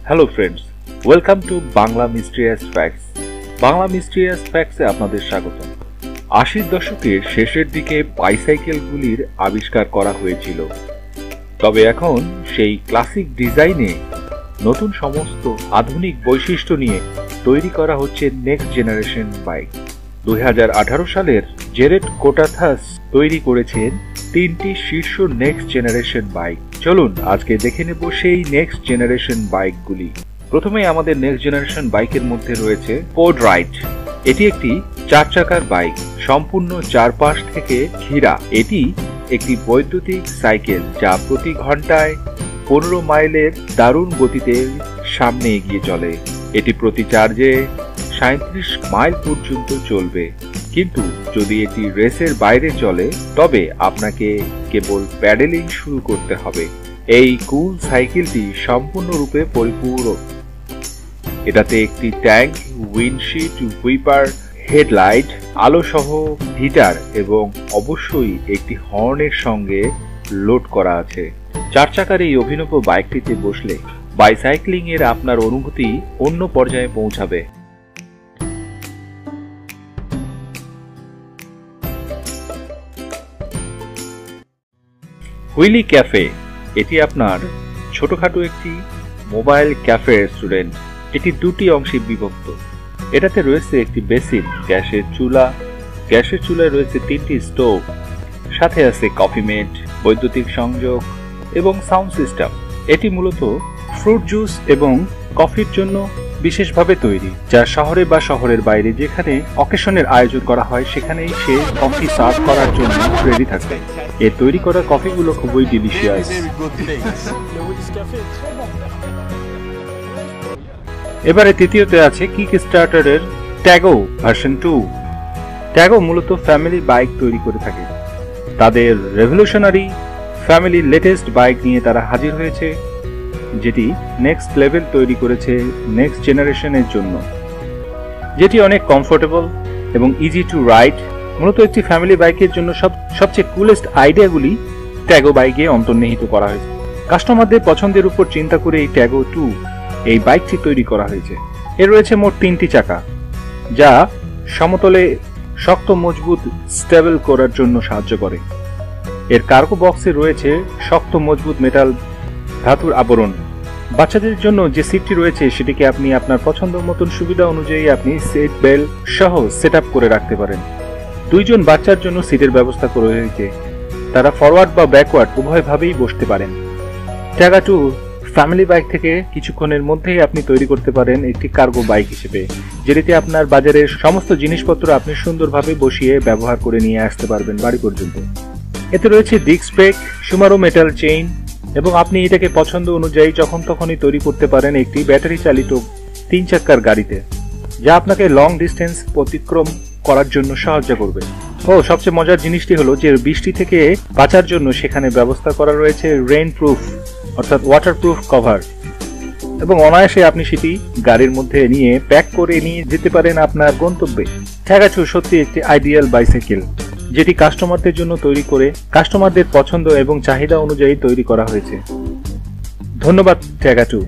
Hello friends, welcome to Bangla mysterious facts. Bangla mysterious ফ্যাক্টসে আপনাদের স্বাগত। 80 দশকের শেষের দিকে বাইসাইকেলগুলির আবিষ্কার করা হয়েছিল, তবে এখন সেই ক্লাসিক ডিজাইনে নতুন সমস্ত আধুনিক বৈশিষ্ট্য নিয়ে তৈরি করা হচ্ছে নেক্সট জেনারেশন বাইক। 2018 সালের জেরেড কোটাথাস তৈরি করেছেন 3টি শীর্ষ নেক্সট জেনারেশন বাইক। চলুন আজকে দেখে নেব সেই নেক্সট জেনারেশন বাইকগুলি। প্রথমে আমাদের নেক্সট জেনারেশন বাইকের মধ্যে রয়েছে ফোর্ড রাইড। এটি একটি 4 চাকার বাইক, সম্পূর্ণ চারপাশ থেকে ঘেরা। এটি একটি বৈদ্যুতিক সাইকেল যা প্রতি ঘন্টায় 15 মাইলের দারুণ গতিতে সামনে এগিয়ে চলে। এটি প্রতি চার্জে 37 মাইল পর্যন্ত চলবে, কিন্তু যদি এটি রেসের বাইরে চলে তবে আপনাকে কেবল প্যাডেলিং শুরু করতে হবে। এই কুল সাইকেলটি সম্পূর্ণরূপে পরিপূরক। এটাতে একটি ট্যাঙ্ক, উইন্ডশিল্ড, উইপার, হেডলাইট, আলো সহ হিটার এবং অবশ্যই একটি হর্নের সঙ্গে লোড করা আছে। 4 চাকার এই অভিনব বাইকটিতে বসলে বাইসাইক্লিং এর আপনার অনুভূতি অন্য পর্যায়ে পৌঁছাবে। হুইলি ক্যাফে, এটি আপনার ছোটখাটো একটি মোবাইল ক্যাফে রেস্টুরেন্ট। এটি 2টি অংশে বিভক্ত। এটাতে রয়েছে একটি বেসিন, গ্যাসের চুলায় রয়েছে 3টি স্টোভ, সাথে আছে কফি মেট, বৈদ্যুতিক সংযোগ এবং সাউন্ড সিস্টেম। এটি মূলত ফ্রুট জুস এবং কফির জন্য বিশেষভাবে তৈরি, যা শহরে বা শহরের বাইরে যেখানে অকেশনের আয়োজন করা হয় সেখানেই সে কফি সার্ভ করার জন্য রেডি থাকবে। এর তৈরি করা কফিগুলো খুবই ডিলিশিয়াস। এবারে তৃতীয়তে আছে কিকস্টার্টারের ট্যাগো ভার্সন 2। ট্যাগো মূলত ফ্যামিলি বাইক তৈরি করে থাকে। তাদের রেভলিউশনারি ফ্যামিলি লেটেস্ট বাইক নিয়ে তারা হাজির হয়েছে, যেটি নেক্সট লেভেল তৈরি করেছে নেক্সট জেনারেশনের জন্য, যেটি অনেক কমফোর্টেবল এবং ইজি টু রাইড। মূলত একটি ফ্যামিলি বাইকের জন্য সবচেয়ে কুলেস্ট আইডিয়াগুলি ট্যাগো বাইকে অন্তর্নিহিত করা হয়েছে। কাস্টমারদের পছন্দের উপর চিন্তা করে এই ট্যাগো 2 এই বাইকটি তৈরি করা হয়েছে। এর রয়েছে মোট 3টি চাকা, যা সমতলে শক্ত মজবুত স্টেবল করার জন্য সাহায্য করে। এর কার্গো বক্সে রয়েছে শক্ত মজবুত মেটাল ধাতুর আবরণ। বাচ্চাদের জন্য যে সিটটি রয়েছে সেটিকে আপনি আপনার পছন্দ মতন সুবিধা অনুযায়ী আপনি সিট বেল্ট সহ সেট আপ করে রাখতে পারেন। 2 জন বাচ্চার জন্য সিটের ব্যবস্থা করা হয়েছে, তারা ফরওয়ার্ড বা ব্যাকওয়ার্ড উভয়ভাবেই বসতে পারেন। ট্যাগো 2 ফ্যামিলি বাইক থেকে কিছুক্ষণের মধ্যেই আপনি তৈরি করতে পারেন একটি কার্গো বাইক হিসেবে, যেটিতে আপনার বাজারের সমস্ত জিনিসপত্র আপনি সুন্দরভাবে বসিয়ে ব্যবহার করে নিয়ে আসতে পারবেন বাড়ি পর্যন্ত। এতে রয়েছে ডিস্ক ব্রেক, সুমারো মেটাল চেইন এবং আপনি এটাকে পছন্দ অনুযায়ী যখন তখনই তৈরি করতে পারেন একটি ব্যাটারি চালিত 3 চাকার গাড়িতে, যা আপনাকে লং ডিস্টেন্স অতিক্রম করার জন্য সাহায্য করবে। সবচেয়ে মজার জিনিসটি হলো যে বৃষ্টি থেকে বাঁচার জন্য সেখানে ব্যবস্থা করা রয়েছে রেইন প্রুফ অর্থাৎ ওয়াটারপ্রুফ কভার, এবং অনায়াসে আপনি সেটি গাড়ির মধ্যে নিয়ে প্যাক করে নিয়ে যেতে পারেন আপনার গন্তব্যে। ট্যাগো 2 সত্যি একটি আইডিয়াল বাইসাইকেল, যেটি কাস্টমারদের জন্য তৈরি করে কাস্টমারদের পছন্দ এবং চাহিদা অনুযায়ী তৈরি করা হয়েছে। ধন্যবাদ ট্যাগো 2।